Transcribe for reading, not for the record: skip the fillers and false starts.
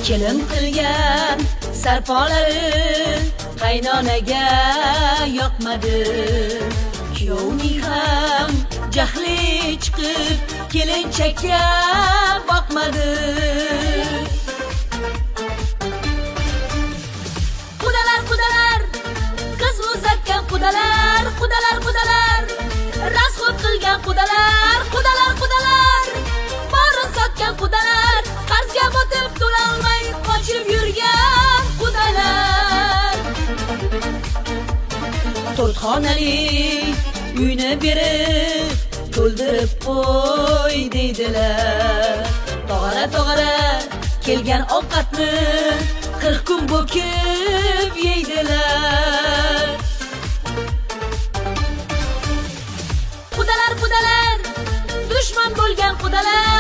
kelin qilgan sarpolari qaynonaga yoqmadi. Kuyovning ham jahli chiqib kelinchakka boqmadi. Qudalar qiz uzatgan qudalar rasxod qilgan qudalar borini sotgan qudalar qarzga botib to'lolmay qochib yurgan qudalar. To'rtxonali uyni berib to'ldirib qo'y deydilar. Tog'ara kelgan ovqatni 40 kun bo'kib yeydilar. Qudalar dushman bo'lgan qudalar